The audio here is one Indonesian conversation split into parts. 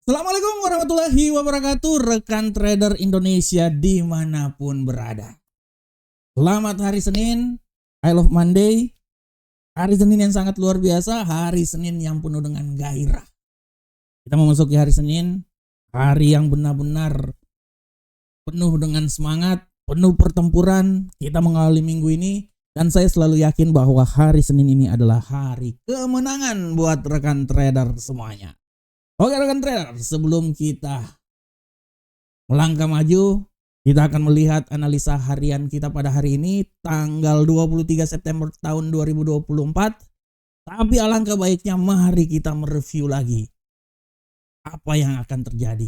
Assalamualaikum warahmatullahi wabarakatuh, rekan trader Indonesia dimanapun berada. Selamat hari Senin, I love Monday. Hari Senin yang sangat luar biasa, hari Senin yang penuh dengan gairah. Kita memasuki hari Senin, hari yang benar-benar penuh dengan semangat, penuh pertempuran. Kita mengawali minggu ini, dan saya selalu yakin bahwa hari Senin ini adalah hari kemenangan buat rekan trader semuanya. Oke rekan trader, sebelum kita melangkah maju, kita akan melihat analisa harian kita pada hari ini tanggal 23 September tahun 2024. Tapi alangkah baiknya mari kita mereview lagi apa yang akan terjadi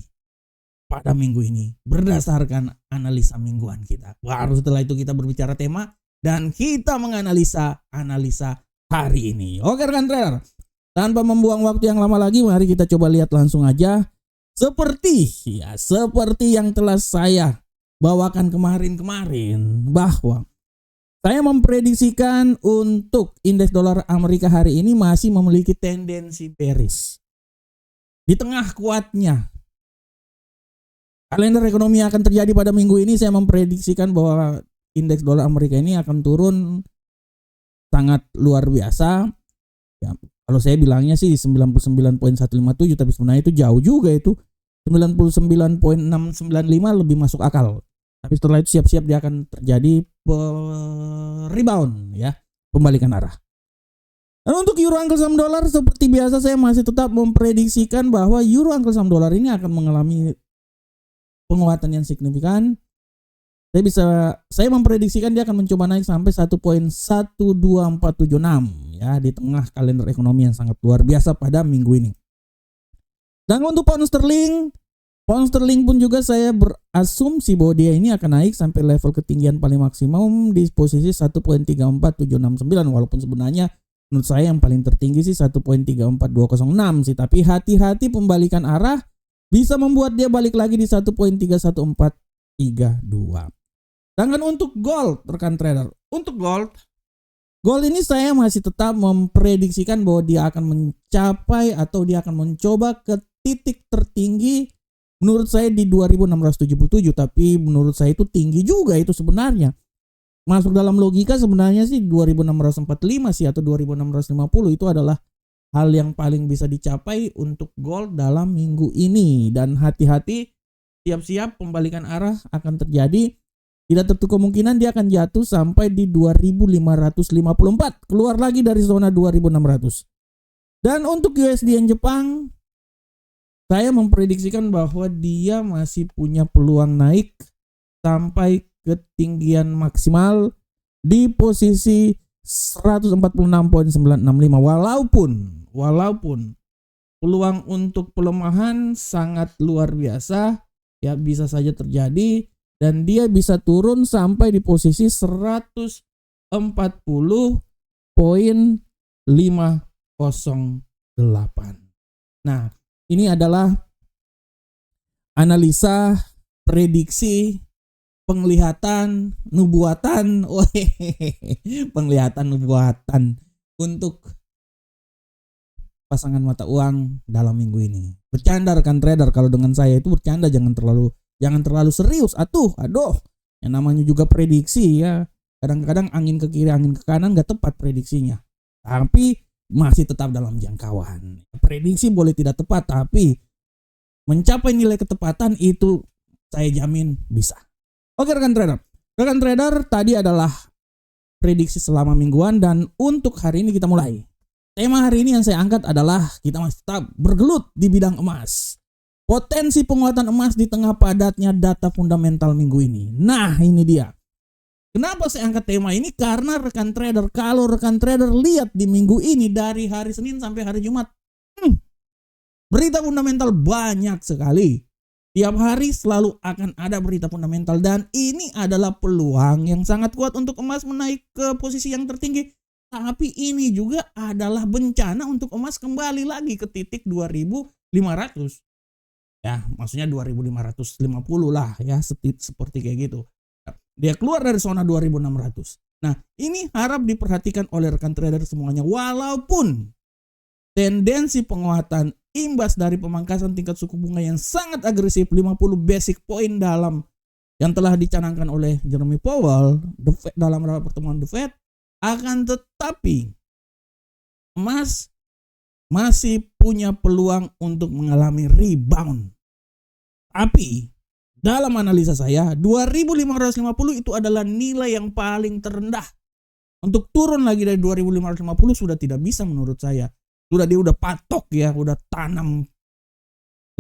pada minggu ini berdasarkan analisa mingguan kita. Baru setelah itu kita berbicara tema dan kita menganalisa hari ini. Oke rekan trader, tanpa membuang waktu yang lama lagi, mari kita coba lihat langsung aja. Seperti yang telah saya bawakan kemarin bahwa saya memprediksikan untuk indeks dolar Amerika hari ini masih memiliki tendensi bearish. Di tengah kuatnya kalender ekonomi akan terjadi pada minggu ini, saya memprediksikan bahwa indeks dolar Amerika ini akan turun sangat luar biasa. Ya, kalau saya bilangnya sih 99.157, tapi sebenarnya itu jauh juga, itu 99.695 lebih masuk akal. Tapi setelah itu siap-siap dia akan terjadi rebound, ya, pembalikan arah. Dan untuk euro angkel saham dolar seperti biasa saya masih tetap memprediksikan bahwa euro angkel saham dolar ini akan mengalami penguatan yang signifikan. Saya memprediksikan dia akan mencoba naik sampai 1.12476 ya, di tengah kalender ekonomi yang sangat luar biasa pada minggu ini. Dan untuk pound sterling pun juga saya berasumsi bahwa dia ini akan naik sampai level ketinggian paling maksimum di posisi 1.34769, walaupun sebenarnya menurut saya yang paling tertinggi sih 1.34206 sih, tapi hati-hati pembalikan arah bisa membuat dia balik lagi di 1.31432. Sedangkan untuk gold rekan trader, untuk gold ini saya masih tetap memprediksikan bahwa dia akan mencapai atau dia akan mencoba ke titik tertinggi menurut saya di 2677, tapi menurut saya itu tinggi juga itu sebenarnya. Masuk dalam logika sebenarnya sih 2645 sih atau 2650 itu adalah hal yang paling bisa dicapai untuk gold dalam minggu ini. Dan hati-hati, siap-siap pembalikan arah akan terjadi. Tidak tertutup kemungkinan dia akan jatuh sampai di 2554, keluar lagi dari zona 2600. Dan untuk USD Yen Jepang, saya memprediksikan bahwa dia masih punya peluang naik sampai ketinggian maksimal di posisi 146.965, walaupun peluang untuk pelemahan sangat luar biasa ya, bisa saja terjadi. Dan dia bisa turun sampai di posisi 140.508. Nah, ini adalah analisa, prediksi, penglihatan, nubuatan, penglihatan nubuatan untuk pasangan mata uang dalam minggu ini. Bercanda rekan trader, kalau dengan saya itu bercanda, jangan terlalu serius. Aduh, yang namanya juga prediksi ya. Kadang-kadang angin ke kiri, angin ke kanan gak tepat prediksinya. Tapi masih tetap dalam jangkauan. Prediksi boleh tidak tepat, tapi mencapai nilai ketepatan itu saya jamin bisa. Oke rekan trader. Rekan trader, tadi adalah prediksi selama mingguan, dan untuk hari ini kita mulai. Tema hari ini yang saya angkat adalah kita masih tetap bergelut di bidang emas. Potensi penguatan emas di tengah padatnya data fundamental minggu ini. Nah, ini dia. Kenapa saya angkat tema ini? Karena rekan trader, kalau rekan trader lihat di minggu ini dari hari Senin sampai hari Jumat, berita fundamental banyak sekali. Tiap hari selalu akan ada berita fundamental, dan ini adalah peluang yang sangat kuat untuk emas menaik ke posisi yang tertinggi. Tapi ini juga adalah bencana untuk emas kembali lagi ke titik 2500. Ya, maksudnya 2550 lah ya, seperti kayak gitu. Dia keluar dari zona 2600. Nah, ini harap diperhatikan oleh rekan trader semuanya. Walaupun tendensi penguatan imbas dari pemangkasan tingkat suku bunga yang sangat agresif 50 basic point dalam yang telah dicanangkan oleh Jeremy Powell dalam rapat pertemuan The Fed, akan tetapi emas masih punya peluang untuk mengalami rebound. Tapi dalam analisa saya 2550 itu adalah nilai yang paling terendah. Untuk turun lagi dari 2550 sudah tidak bisa menurut saya. Dia udah patok ya, udah tanam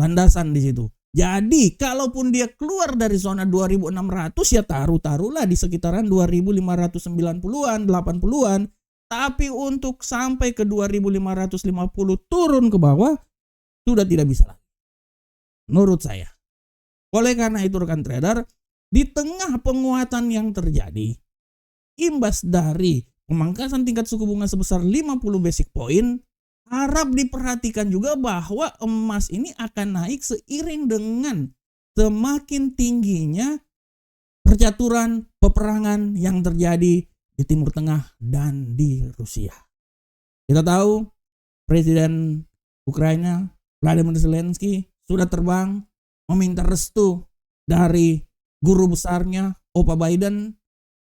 landasan di situ. Jadi kalaupun dia keluar dari zona 2600 ya taruhlah di sekitaran 2590-an, 80-an. Tapi untuk sampai ke 2550 turun ke bawah sudah tidak bisa lagi. Menurut saya. Oleh karena itu rekan trader, di tengah penguatan yang terjadi, imbas dari pemangkasan tingkat suku bunga sebesar 50 basic point, harap diperhatikan juga bahwa emas ini akan naik seiring dengan semakin tingginya percaturan peperangan yang terjadi di Timur Tengah dan di Rusia. Kita tahu Presiden Ukraina Vladimir Zelensky sudah terbang meminta restu dari guru besarnya Opa Biden,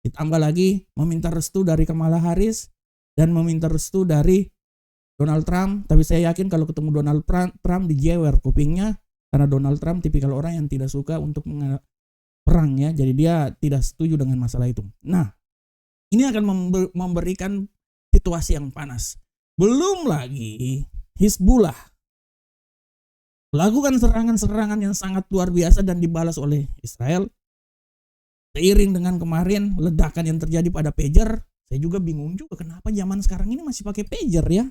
ditambah lagi meminta restu dari Kamala Harris dan meminta restu dari Donald Trump. Tapi saya yakin kalau ketemu Donald Trump dijewer kupingnya, karena Donald Trump tipikal orang yang tidak suka untuk perang ya, jadi dia tidak setuju dengan masalah itu. Nah, ini akan memberikan situasi yang panas. Belum lagi Hizbullah melakukan serangan-serangan yang sangat luar biasa dan dibalas oleh Israel. Seiring dengan kemarin ledakan yang terjadi pada pager, saya juga bingung juga kenapa zaman sekarang ini masih pakai pager ya.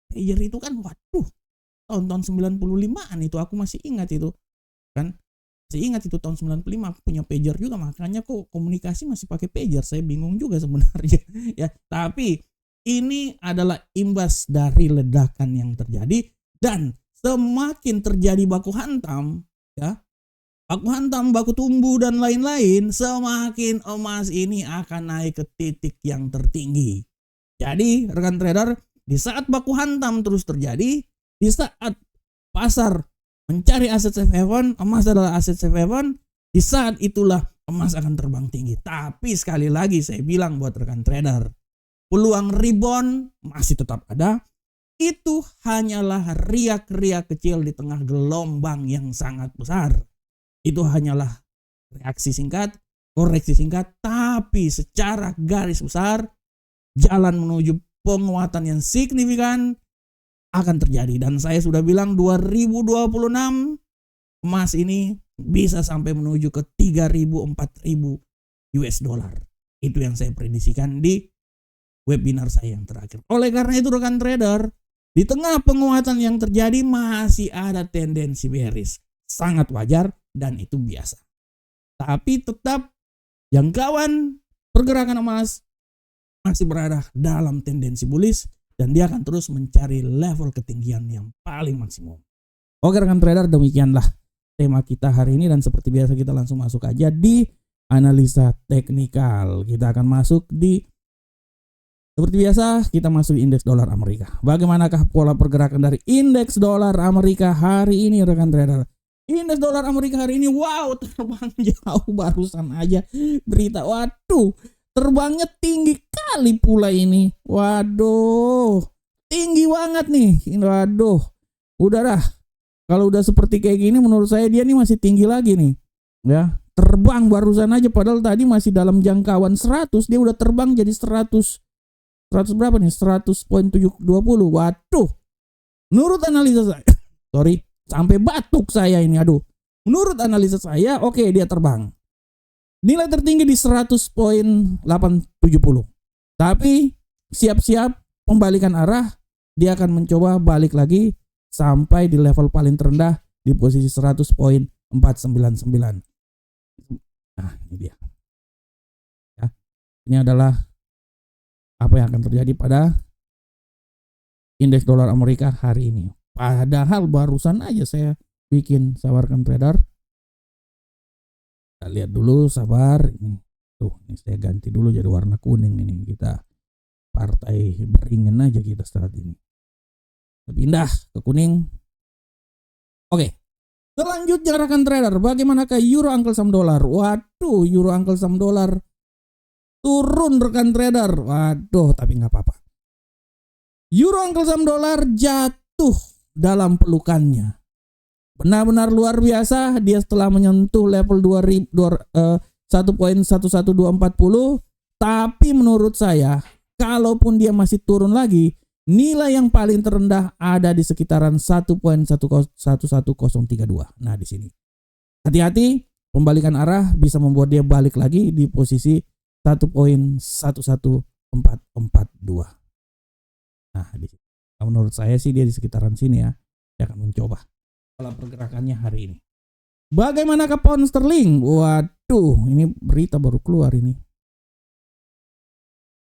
Pager itu kan waduh, tahun-tahun 95-an itu aku masih ingat itu. Kan? Saya ingat itu tahun 95 aku punya pager juga, makanya kok komunikasi masih pakai pager. Saya bingung juga sebenarnya ya. Tapi ini adalah imbas dari ledakan yang terjadi, dan semakin terjadi baku hantam ya, baku hantam, baku tumbuh dan lain-lain, semakin emas ini akan naik ke titik yang tertinggi. Jadi rekan trader, di saat baku hantam terus terjadi, di saat pasar mencari aset safe haven, emas adalah aset safe haven, di saat itulah emas akan terbang tinggi. Tapi sekali lagi saya bilang buat rekan trader, peluang rebound masih tetap ada. Itu hanyalah riak-riak kecil di tengah gelombang yang sangat besar. Itu hanyalah reaksi singkat, koreksi singkat, tapi secara garis besar jalan menuju penguatan yang signifikan akan terjadi. Dan saya sudah bilang 2026 emas ini bisa sampai menuju ke 3.000-4.000 US dollar. Itu yang saya prediksikan di webinar saya yang terakhir. Oleh karena itu rekan trader, di tengah penguatan yang terjadi masih ada tendensi bearish. Sangat wajar dan itu biasa. Tapi tetap jangkauan pergerakan emas masih berada dalam tendensi bullish dan dia akan terus mencari level ketinggian yang paling maksimum. Oke rekan trader, demikianlah tema kita hari ini dan seperti biasa kita langsung masuk aja di analisa teknikal. Kita akan masuk di seperti biasa, kita masuk indeks dolar Amerika. Bagaimanakah pola pergerakan dari indeks dolar Amerika hari ini rekan trader? Indeks dolar Amerika hari ini wow, terbang jauh, barusan aja berita. Waduh, terbangnya tinggi kali pula ini. Waduh, tinggi banget nih. Waduh, udah dah. Kalau udah seperti kayak gini menurut saya dia nih masih tinggi lagi nih. Ya, terbang barusan aja padahal tadi masih dalam jangkauan 100, dia udah terbang jadi 100 berapa nih? 100.720. Waduh. Menurut analisa saya, sorry, sampai batuk saya ini. Aduh. Menurut analisa saya, oke, dia terbang. Nilai tertinggi di 100.870. Tapi siap-siap pembalikan arah, dia akan mencoba balik lagi sampai di level paling terendah di posisi 100.499. Nah, ini dia. Ya. Ini adalah apa yang akan terjadi pada indeks dolar Amerika hari ini. Padahal barusan aja saya bikin, sabarkan trader. Kita lihat dulu, sabar. Ini saya ganti dulu jadi warna kuning ini. Kita partai beringin aja kita saat ini. Pindah ke kuning. Oke. Selanjutnya rekan trader, bagaimanakah euro angkel saham dolar? Waduh, euro angkel saham dolar turun rekan trader. Waduh, tapi nggak apa-apa. Euro angkel saham dolar jatuh dalam pelukannya. Benar-benar luar biasa. Dia setelah menyentuh level 1.11240. Tapi menurut saya, kalaupun dia masih turun lagi, nilai yang paling terendah ada di sekitaran 1.11032. Nah, di sini. Hati-hati, pembalikan arah bisa membuat dia balik lagi di posisi 1.11442. Nah, di sini. Menurut saya sih dia di sekitaran sini ya. Dia akan mencoba pola pergerakannya hari ini. Bagaimana ke pound sterling? Waduh, ini berita baru keluar ini.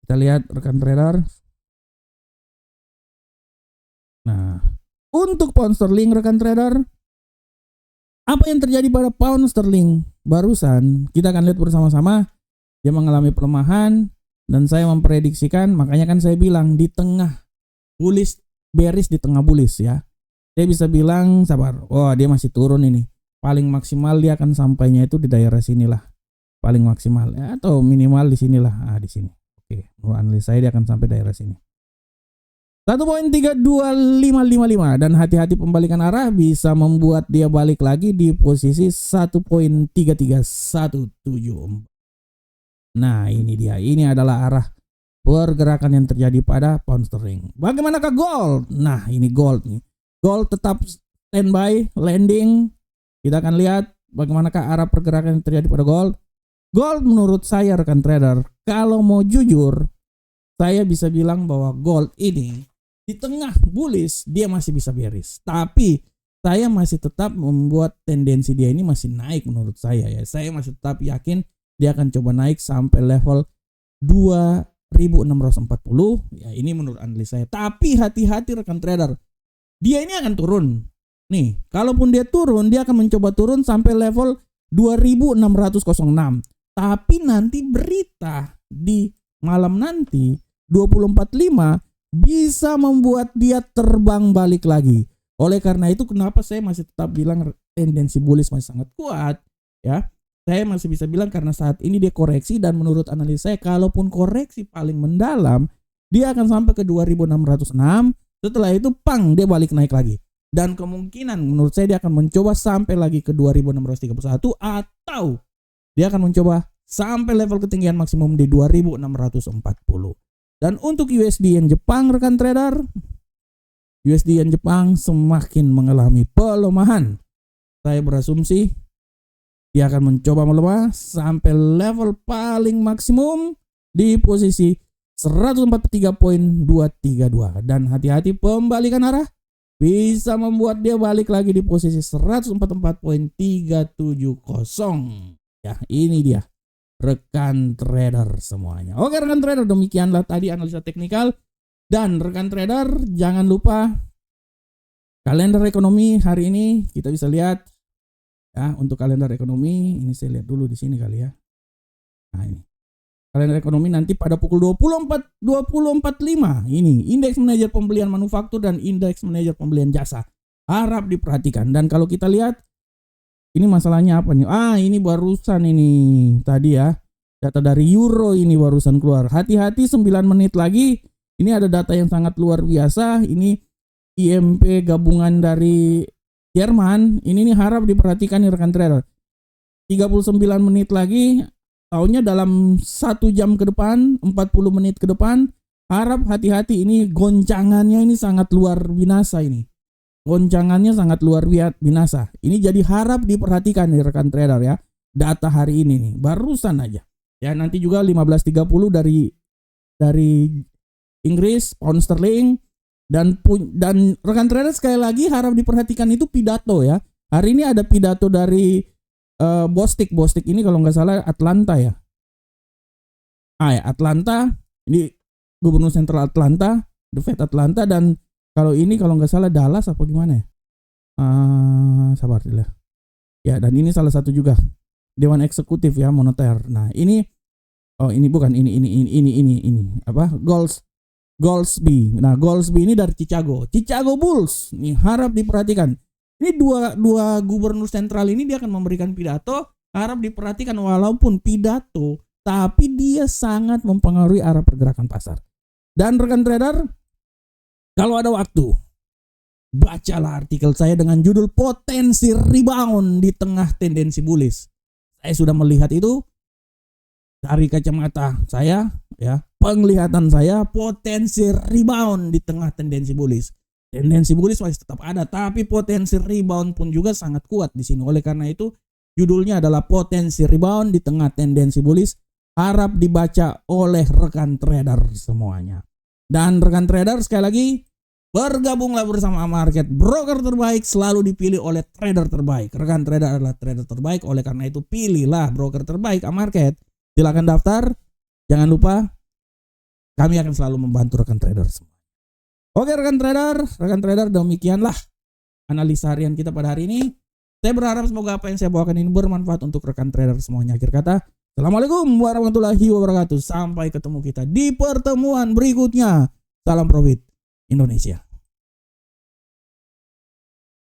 Kita lihat rekan trader. Nah, untuk pound sterling rekan trader, apa yang terjadi pada pound sterling barusan? Kita akan lihat bersama-sama. Dia mengalami pelemahan dan saya memprediksikan, makanya kan saya bilang di tengah bullish, bearish di tengah bullish ya. Saya bisa bilang sabar. Wah, dia masih turun ini. Paling maksimal dia akan sampainya itu di daerah sinilah. Paling maksimal ya, atau minimal di sinilah. Ah, di sini. Oke, menurut analis saya dia akan sampai daerah sini. 1.32555 dan hati-hati pembalikan arah bisa membuat dia balik lagi di posisi 1.33174. Nah, ini dia. Ini adalah arah pergerakan yang terjadi pada pound sterling. Bagaimanakah gold? Nah, ini gold nih. Gold tetap standby, landing. Kita akan lihat bagaimanakah arah pergerakan yang terjadi pada gold. Gold menurut saya rekan trader, kalau mau jujur, saya bisa bilang bahwa gold ini di tengah bullish dia masih bisa bearish. Tapi saya masih tetap membuat tendensi dia ini masih naik menurut saya ya. Saya masih tetap yakin dia akan coba naik sampai level 2640. Ya, ini menurut analis saya. Tapi hati-hati rekan trader. Dia ini akan turun. Nih, kalaupun dia turun, dia akan mencoba turun sampai level 2606. Tapi nanti berita di malam nanti 2045 bisa membuat dia terbang balik lagi. Oleh karena itu kenapa saya masih tetap bilang tendensi bullish masih sangat kuat ya. Saya masih bisa bilang karena saat ini dia koreksi dan menurut analis saya kalaupun koreksi paling mendalam dia akan sampai ke 2606. Setelah itu pang dia balik naik lagi. Dan kemungkinan menurut saya dia akan mencoba sampai lagi ke 2631 atau dia akan mencoba sampai level ketinggian maksimum di 2640. Dan untuk USD yen Jepang rekan trader, USD yen Jepang semakin mengalami pelemahan. Saya berasumsi dia akan mencoba melemah sampai level paling maksimum di posisi 143.232 dan hati-hati pembalikan arah bisa membuat dia balik lagi di posisi 144.370. Ya, ini dia rekan trader semuanya. Oke rekan trader, demikianlah tadi analisa teknikal. Dan rekan trader jangan lupa kalender ekonomi hari ini kita bisa lihat ya. Untuk kalender ekonomi ini saya lihat dulu di sini kali ya. Nah ini kalender ekonomi nanti pada pukul 20.45 ini indeks manajer pembelian manufaktur dan indeks manajer pembelian jasa harap diperhatikan. Dan kalau kita lihat ini masalahnya apa nih? Ini barusan ini tadi ya. Data dari euro ini barusan keluar. Hati-hati 9 menit lagi. Ini ada data yang sangat luar biasa. Ini IMP gabungan dari Jerman. Ini nih harap diperhatikan nih rekan trader. 39 menit lagi. Tahunnya dalam 1 jam ke depan, 40 menit ke depan. Harap hati-hati ini goncangannya ini sangat luar binasa ini. Goncangannya sangat luar binasa. Ini jadi harap diperhatikan nih rekan trader ya. Data hari ini nih barusan aja. Ya nanti juga 15.30 dari Inggris pound sterling dan rekan trader sekali lagi harap diperhatikan itu pidato ya. Hari ini ada pidato dari Bostik ini kalau nggak salah Atlanta ya. Ya Atlanta ini Gubernur Sentral Atlanta, The Fed Atlanta dan kalau ini kalau nggak salah Dallas apa gimana ya? Sabar dulu. Ya dan ini salah satu juga Dewan Eksekutif ya moneter. Nah ini ini bukan ini apa? Goldsby. Nah, Goldsby ini dari Chicago Bulls. Nih harap diperhatikan. Ini dua gubernur sentral ini dia akan memberikan pidato, harap diperhatikan walaupun pidato, tapi dia sangat mempengaruhi arah pergerakan pasar. Dan rekan trader, kalau ada waktu, bacalah artikel saya dengan judul Potensi Rebound di Tengah Tendensi Bullish. Saya sudah melihat itu dari kacamata saya, ya, penglihatan saya, potensi rebound di tengah tendensi bullish. Tendensi bullish masih tetap ada, tapi potensi rebound pun juga sangat kuat di sini. Oleh karena itu, judulnya adalah Potensi Rebound di Tengah Tendensi Bullish. Harap dibaca oleh rekan trader semuanya. Dan rekan trader, sekali lagi, bergabunglah bersama Market. Broker terbaik selalu dipilih oleh trader terbaik. Rekan trader adalah trader terbaik, oleh karena itu pilihlah broker terbaik Market. Silakan daftar. Jangan lupa, kami akan selalu membantu rekan trader semua. Oke rekan trader, demikianlah analisa harian kita pada hari ini. Saya berharap semoga apa yang saya bawakan ini bermanfaat untuk rekan trader semuanya. Akhir kata, Assalamualaikum warahmatullahi wabarakatuh. Sampai ketemu kita di pertemuan berikutnya. Salam profit Indonesia.